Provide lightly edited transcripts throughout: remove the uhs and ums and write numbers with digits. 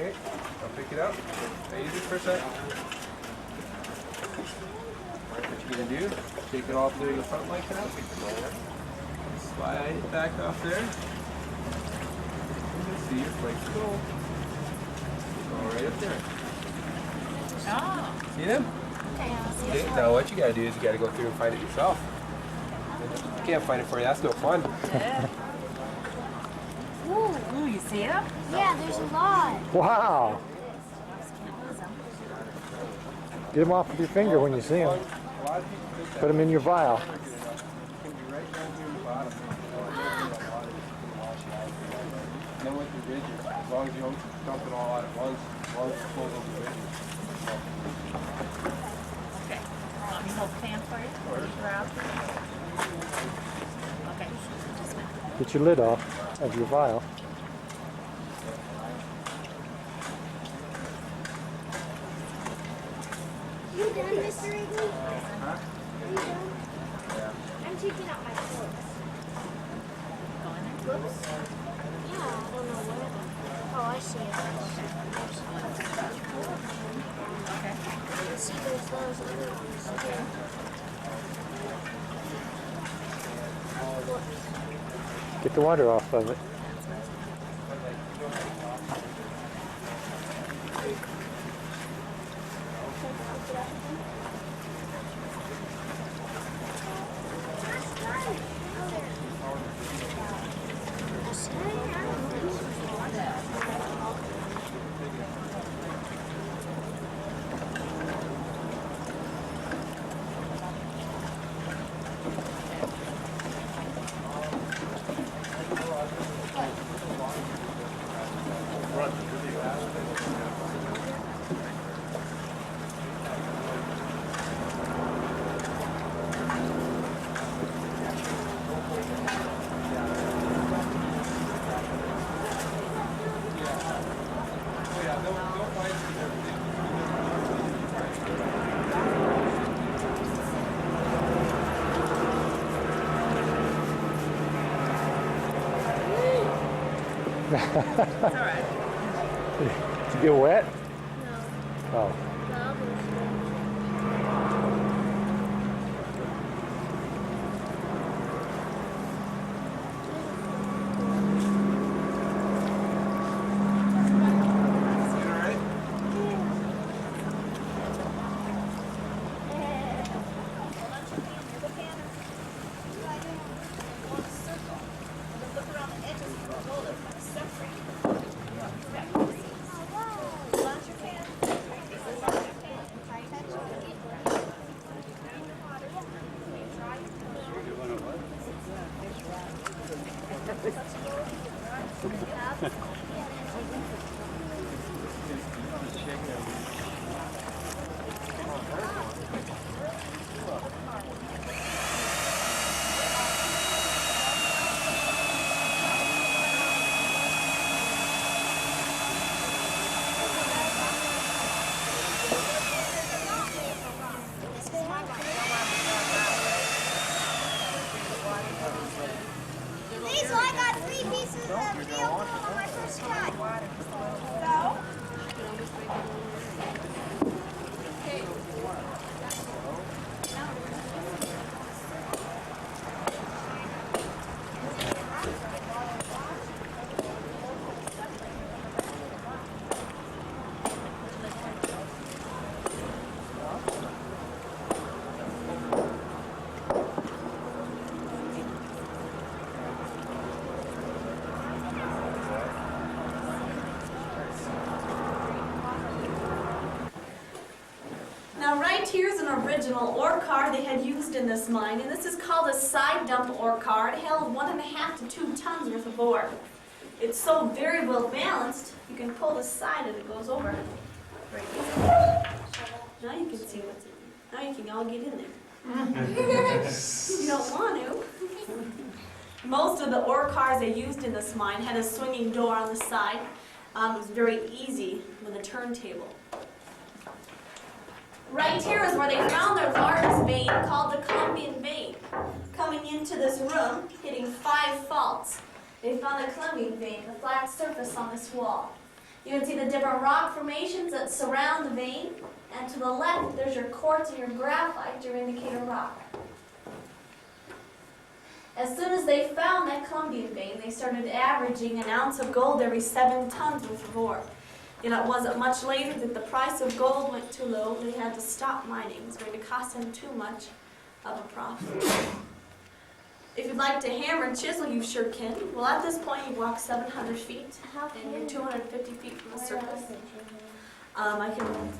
Okay, I'll pick it up. Now use it for a sec. What you're gonna do, take it off there, the front like that. Slide it back off there. You can see your flakes go. Go right up there. Oh. See them? Okay, now what you gotta do is you gotta go through and find it yourself. You can't find it for you, that's no fun. Yeah. Ooh, you see them? Yeah, there's a lot. Wow. Get them off with your finger when you see them. Put them in your vial. And then with the ridges, as long as you don't dump it all out at once, as long as you pull those ridges. Okay. Want me to hold the pan for you? Or you grab? Okay. Just a minute. Get your lid off of your vial. You done, Mr. Wrigley? Huh? Are you done? Yeah. I'm taking out my clothes. Go in there. Whoops. Yeah, I don't know where. Oh, I see it. Okay. See, there's those other ones too. Get the water off of it. It's all right. Did you get wet? No. Oh. Hey, so I got 3 pieces of veal on my first cut. Now right here is an original ore car they had used in this mine, and this is called a side dump ore car. It held 1.5 to 2 tons worth of ore. It's so very well balanced, you can pull the side and it goes over. Right here. Now you can see what's in there. Now you can all get in there. You don't want to. Most of the ore cars they used in this mine had a swinging door on the side. It was very easy with a turntable. Right here is where they found their largest vein, called the Columbian vein. Coming into this room, hitting 5 faults, they found the Columbian vein, the flat surface on this wall. You can see the different rock formations that surround the vein, and to the left there's your quartz and your graphite to indicate a rock. As soon as they found that Columbian vein, they started averaging an ounce of gold every 7 tons worth of ore. It wasn't much later that the price of gold went too low. They had to stop mining. It was going to cost them too much of a profit. If you'd like to hammer and chisel, you sure can. Well, at this point, you walk 700 feet, and you're 250 feet from the surface.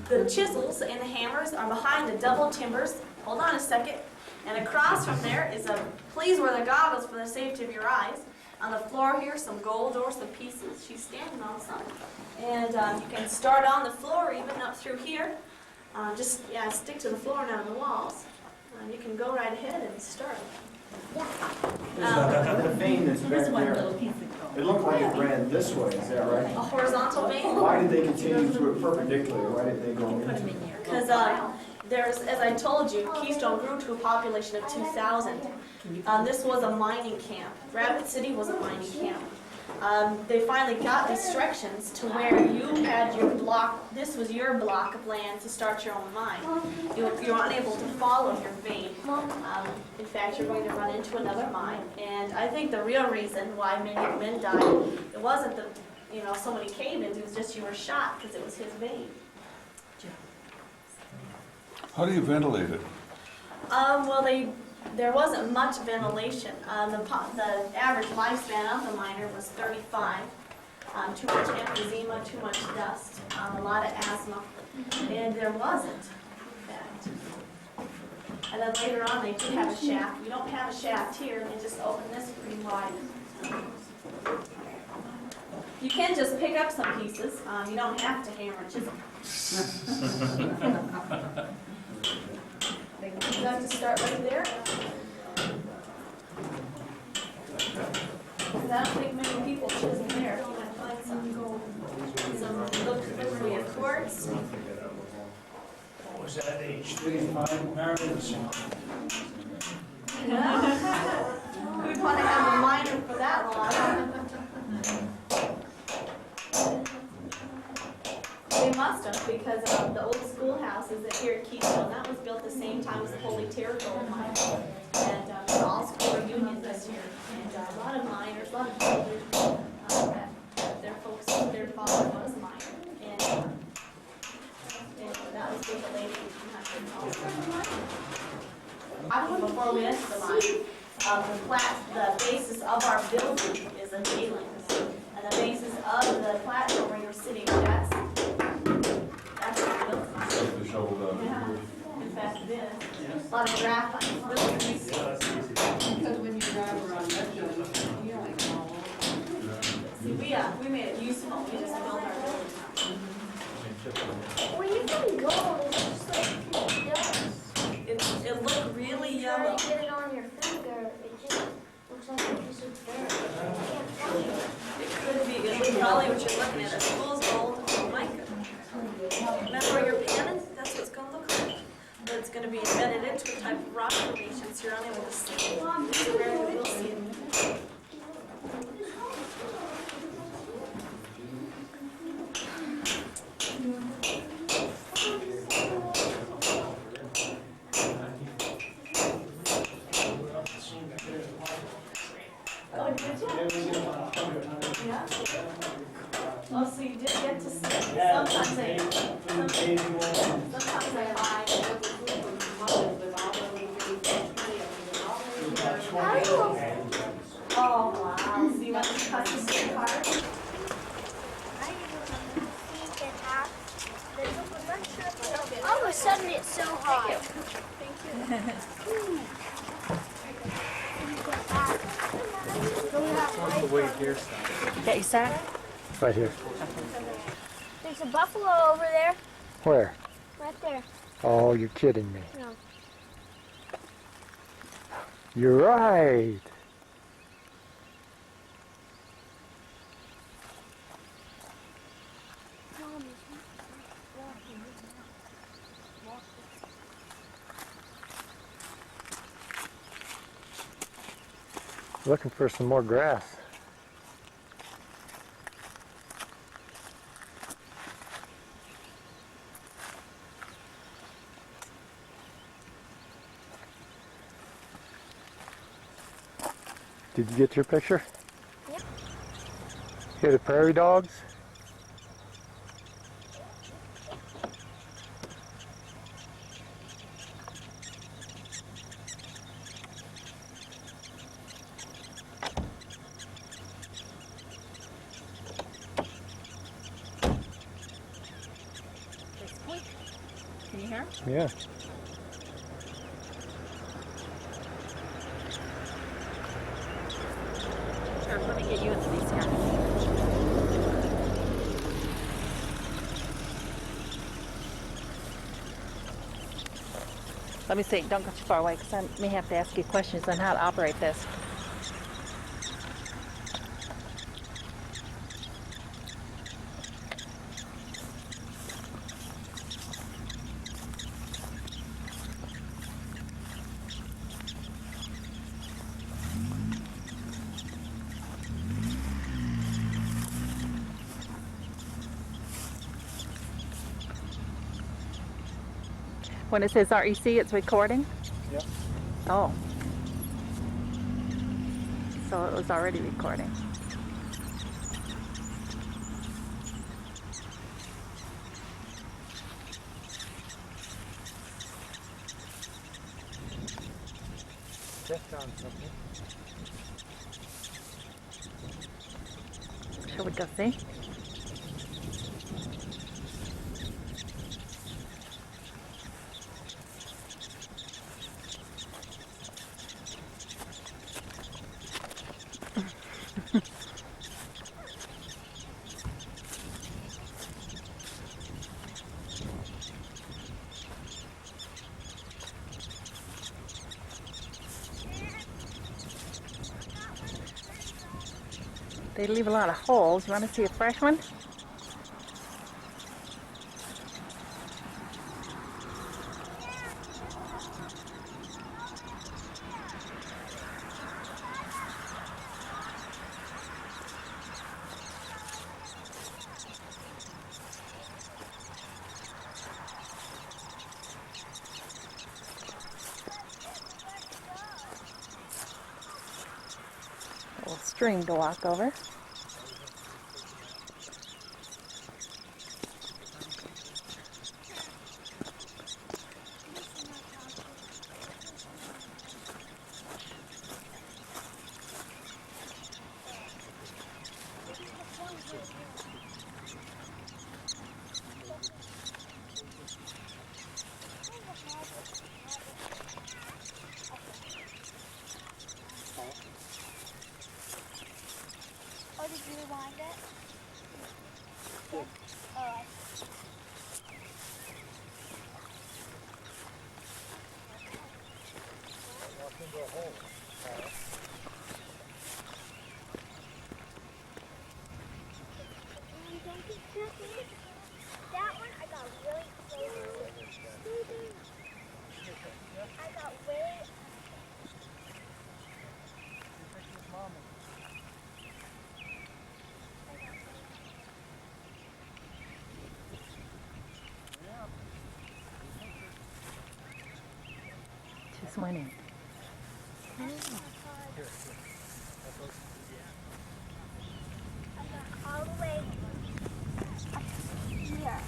The chisels and the hammers are behind the double timbers. Hold on a second. And across from there is please wear the goggles for the safety of your eyes. On the floor here, some gold or some pieces. She's standing on some. And you can start on the floor, even up through here. Stick to the floor, not on the walls. You can go right ahead and start. The vein that's Here's back one there, little piece of gold. it looked like it ran this way, is that right? A horizontal vein. Why did they continue to it perpendicular? Why did they go Put them into in here. Because as I told you, Keystone grew to a population of 2,000. This was a mining camp. Rabbit City was a mining camp. They finally got restrictions to where you had your block, this was your block of land to start your own mine. You're unable to follow your vein. In fact, you're going to run into another mine. And I think the real reason why many men died, it wasn't that so many cave-ins, it was just you were shot because it was his vein. How do you ventilate it? There wasn't much ventilation. The average lifespan of the miner was 35. Too much emphysema, too much dust, a lot of asthma, and there wasn't, in fact. And then later on, they did have a shaft. We don't have a shaft here. They just opened this pretty wide. You can just pick up some pieces. You don't have to hammer and chisel. You have to start right there. Because I don't think many people chisel there. You might find some liberty of quartz. What was that, H35 Mariners? Who'd want to have a miner for that long? They must have, because the old schoolhouses that here at Keystone, that was built the same time as the Holy Terror Gold Mine. And the all school reunion this year. And a lot of miners, a lot of builders, their folks, their father was a miner. And that was with the lady before we enter the mine. The basis of our building is a tailings. And the basis of the platform where you're sitting, that's The shovel down. yeah, in fact it is. A lot of graphite. Really nice. Because when you drive around that building, you're like all over. See, we made it useful. We just built our building. When you can gold, it's just like dust. It looked really Try yellow. to get it on your finger, it just looks like a piece of dirt. You can't touch it. It could be. It looked probably what you're looking at. It's fool's gold. Mica. Remember where you're panning? That's what it's going to look like. But it's going to be embedded into a type of rock formation, so you're unable to see it. This is where you will see it. Oh, did you? Yeah. Oh, so you did get to see it. Sometimes they hide. Oh, wow. So you want to cut this apart? All of a sudden it's so hot. That you saw? Right here. There's a buffalo over there. Where? Right there. Oh, you're kidding me. No. You're right. Looking for some more grass. Did you get your picture? Yep. Hear the prairie dogs? Can you hear? Yeah. Or let me get you into these here. Let me see. Don't go too far away because I may have to ask you questions on how to operate this. When it says REC, it's recording? Yep. Oh. So it was already recording. Just on something. Shall we go see? They leave a lot of holes. You want to see a fresh one? A little stream to walk over. Oh, did you rewind it? Yeah. Oh, I see. Walked into a hole. Don't get tricky. That one I got really close. I got way. Just went in. I got all the way up here.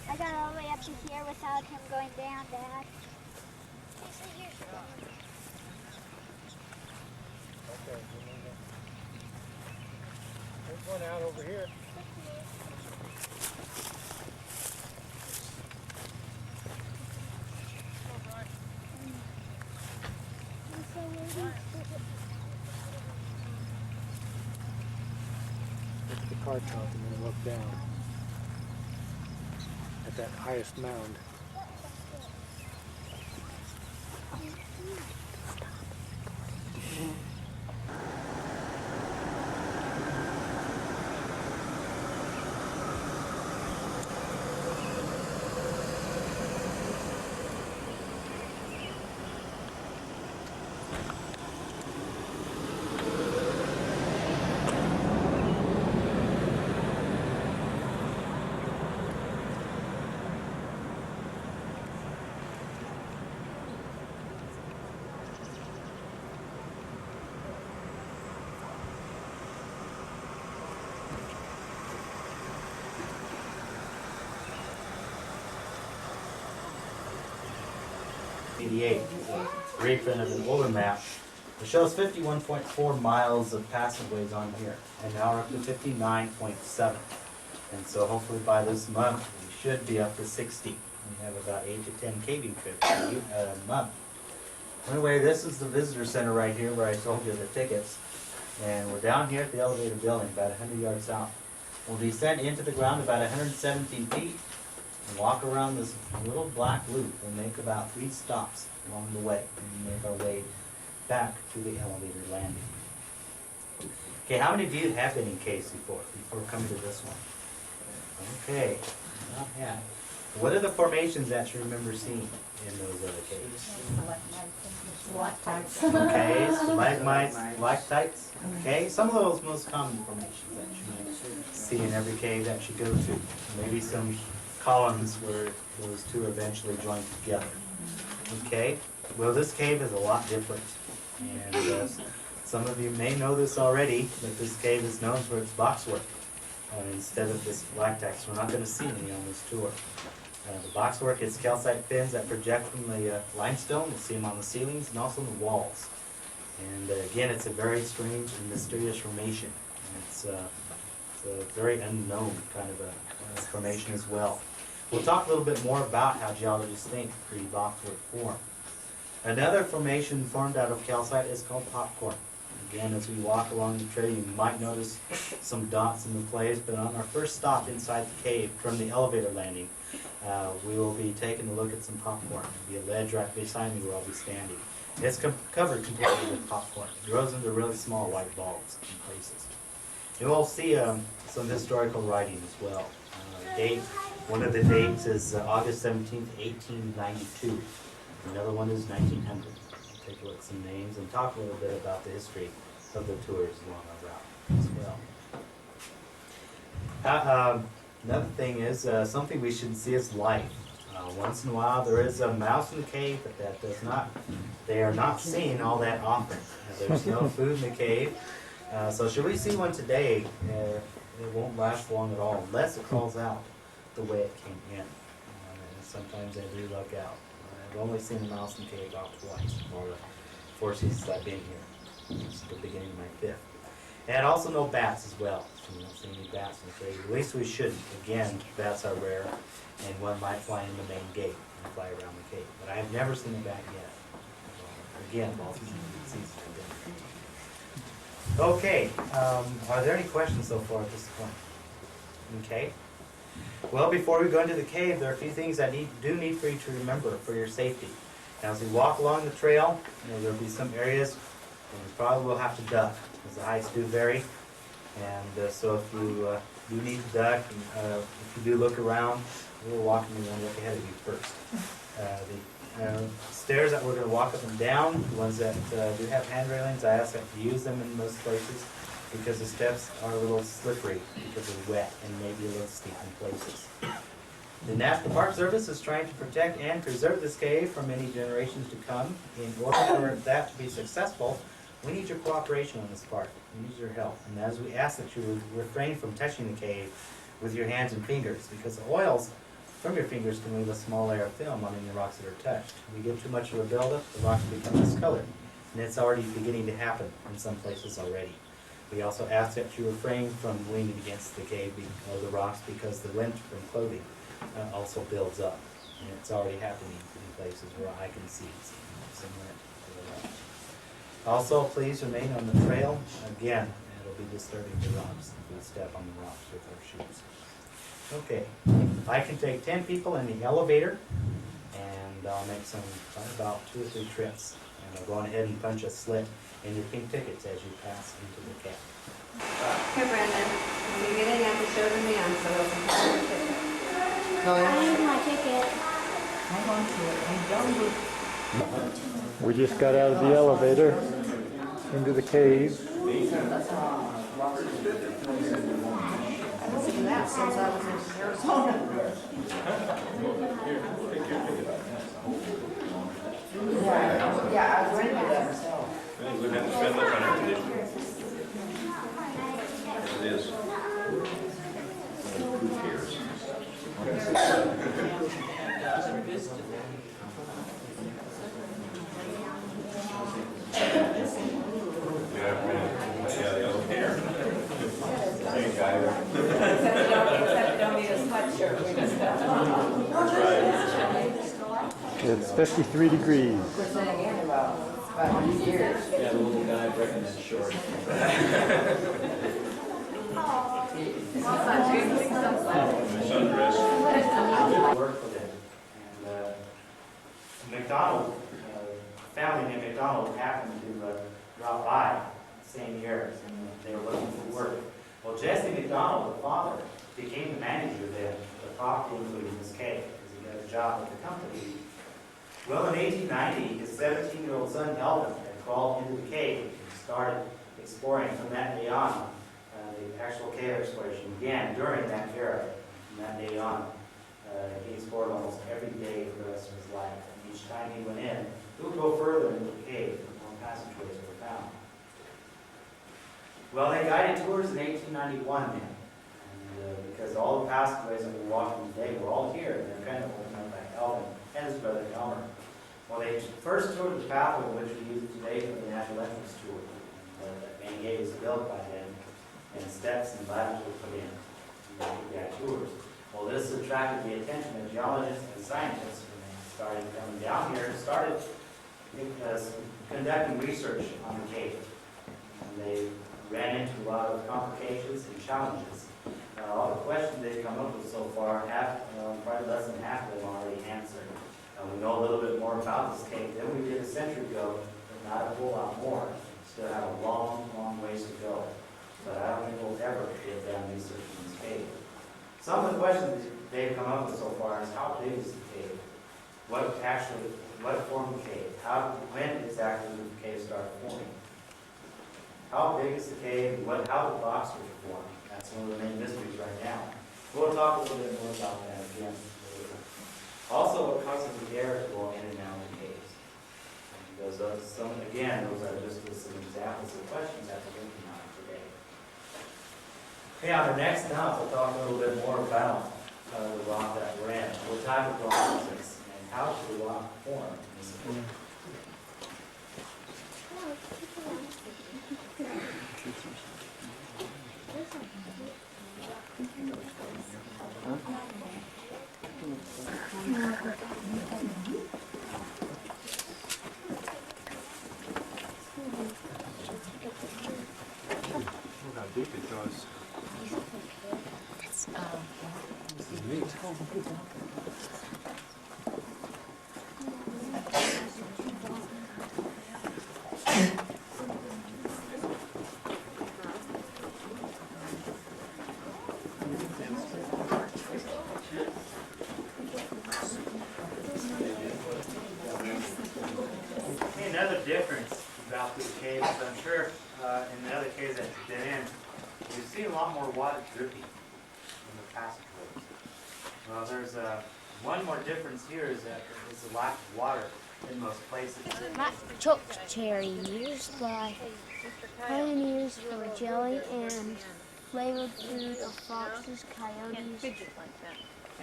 I got all the way up to here without him going down, Dad. Okay, there's one out over here. Look at the car trunk and then look down at that highest mound. 1988. It's a reprint of an older map. It shows 51.4 miles of passageways on here, and now we're up to 59.7. And so hopefully by this month, we should be up to 60. We have about 8 to 10 caving trips a month. Anyway, this is the visitor center right here where I sold you the tickets. And we're down here at the elevator building, about 100 yards out. We'll descend into the ground about 117 feet and walk around this little black loop. We'll make about 3 stops along the way and make our way back to the elevator landing. Okay, how many of you have been in caves before coming to this one? Okay, not bad. What are the formations that you remember seeing in those other caves? Okay, stalagmites, stalactites. Okay, some of those most common formations that you might see in every cave that you go to. Maybe some columns where those two are eventually joined together. Okay, well this cave is a lot different. And some of you may know this already, but this cave is known for its boxwork instead of this stalactites. We're not going to see any on this tour. The boxwork is calcite fins that project from the limestone. We'll see them on the ceilings and also the walls. And again, it's a very strange and mysterious formation. And it's a very unknown kind of a formation as well. We'll talk a little bit more about how geologists think pre-boxwork form. Another formation formed out of calcite is called popcorn. Again, as we walk along the trail, you might notice some dots in the place, but on our first stop inside the cave from the elevator landing, we will be taking a look at some popcorn. There'll be a ledge right beside me where I'll be standing. It's covered completely with popcorn. It grows into really small white balls in places. And we'll see some historical writing as well. One of the dates is August 17th, 1892. Another one is 1900. We'll take a look at some names and talk a little bit about the history of the tours along our route as well. Another thing is something we should see is life. Once in a while there is a mouse in the cave, but they are not seen all that often. There's no food in the cave. So should we see one today, it won't last long at all unless it crawls out the way it came in. And sometimes they do luck out. I've only seen a mouse in the cave about twice for the 4 seasons I've been here. It's the beginning of my 5th. And also no bats as well. So we don't see any bats in the cave. At least we shouldn't. Again, bats are rare, and one might fly in the main gate and fly around the cave. But I have never seen a bat yet. Again, all seasons have been. Okay, are there any questions so far at this point? Okay. Well, before we go into the cave, there are a few things I do need for you to remember for your safety. Now, as we walk along the trail, there will be some areas where we probably will have to duck, because the heights do vary. And so if you do need to duck, if you do look around, we'll walk and you want to look ahead of you first. The stairs that we're going to walk up and down, the ones that do have hand railings, I ask that you use them in most places, because the steps are a little slippery because they're wet and maybe a little steep in places. The National Park Service is trying to protect and preserve this cave for many generations to come. In order for that to be successful, we need your cooperation on this part. We need your help. And as we ask that you refrain from touching the cave with your hands and fingers, because the oils from your fingers can leave a small layer of film on any rocks that are touched. If we get too much of a buildup, the rocks become discolored. And it's already beginning to happen in some places already. We also ask that you refrain from leaning against the cave or the rocks, because the lint from clothing also builds up. And it's already happening in places where I can see some lint to the rocks. Also, please remain on the trail. Again, it'll be disturbing the rocks if we step on the rocks with our shoes. Okay, I can take 10 people in the elevator, and I'll make about 2 or 3 trips. And I'll go on ahead and punch a slit in your pink tickets as you pass into the cab. Okay, Brandon, when you get in, you have to show them the answer. They'll have your ticket. I need my ticket. Hang on to it. And don't We just got out of the elevator into the cave. I haven't seen that since I was in Arizona. Yeah, I was ready to do that myself. We've had to spend much on air conditioning. It is. Who cares? It's 53 degrees. Yeah, the little guy breaking that short. Work with it. And McDonald, a family named McDonald happened to drop by the same year, and they were looking for work. Well, Jesse McDonald, the father, became the manager then of the property, including this cave, because he got a job with the company. Well, in 1890, his 17-year-old son, Elvin, had crawled into the cave and started exploring from that day on. The actual cave exploration began during that era. From that day on, he explored almost every day for the rest of his life. And each time he went in, he would go further into the cave, and more passageways were found. Well, they guided tours in 1891 then. And because all the passageways that we're walking today were all here, and they're kind of opened up by Elvin and his brother Elmer. Well, they first toured the pathway which we use today for the natural entrance tour. That main gate was built by then, and steps and ladders were put in. And we got tours. Well, this attracted the attention of geologists and scientists when they started coming down here and started conducting research on the cave. And they ran into a lot of complications and challenges. All the questions they've come up with so far, probably less than half of them already answered. We know a little bit more about this cave than we did a century ago, but not a whole lot more. Still have a long, long ways to go. But I don't think we'll ever get done researching this cave. Some of the questions they've come up with so far is how big is the cave? What formed the cave? When exactly did the cave start forming? How big is the cave and how the rocks were formed? That's one of the main mysteries right now. We'll talk a little bit more about that again later. Also, what causes the air to go in and out of the caves? Those are just some examples of questions that we're looking at today. Okay, on the next stop, we'll talk a little bit more about the rock that we're in. What type of rock is this, and how should the rock form in this area? Look how deep it goes. This is neat. Another difference about this cave is I'm sure in the other caves that you've been in, you've seen a lot more water dripping in the passageways. Well, there's one more difference here is that there's a lack of water in most places. Choke cherry used by pioneers for jelly and flavored food of foxes, coyotes,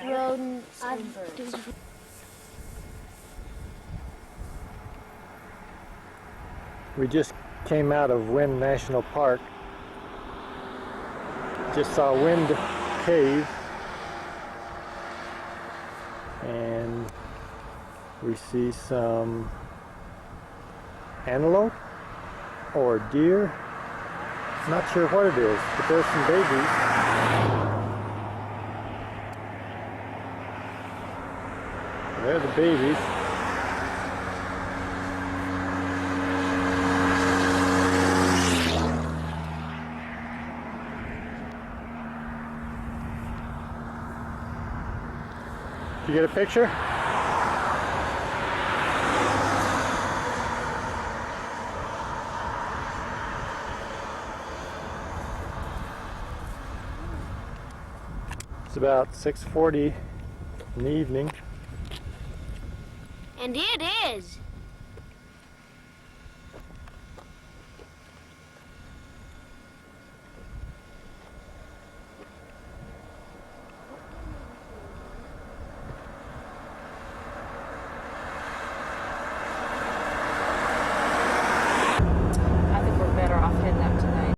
rodents, and birds. We just came out of Wind National Park. Just saw Wind Cave. And we see some antelope or deer. Not sure what it is, but there's some babies. They're the babies. Did you get a picture? It's about 6:40 in the evening. And it is.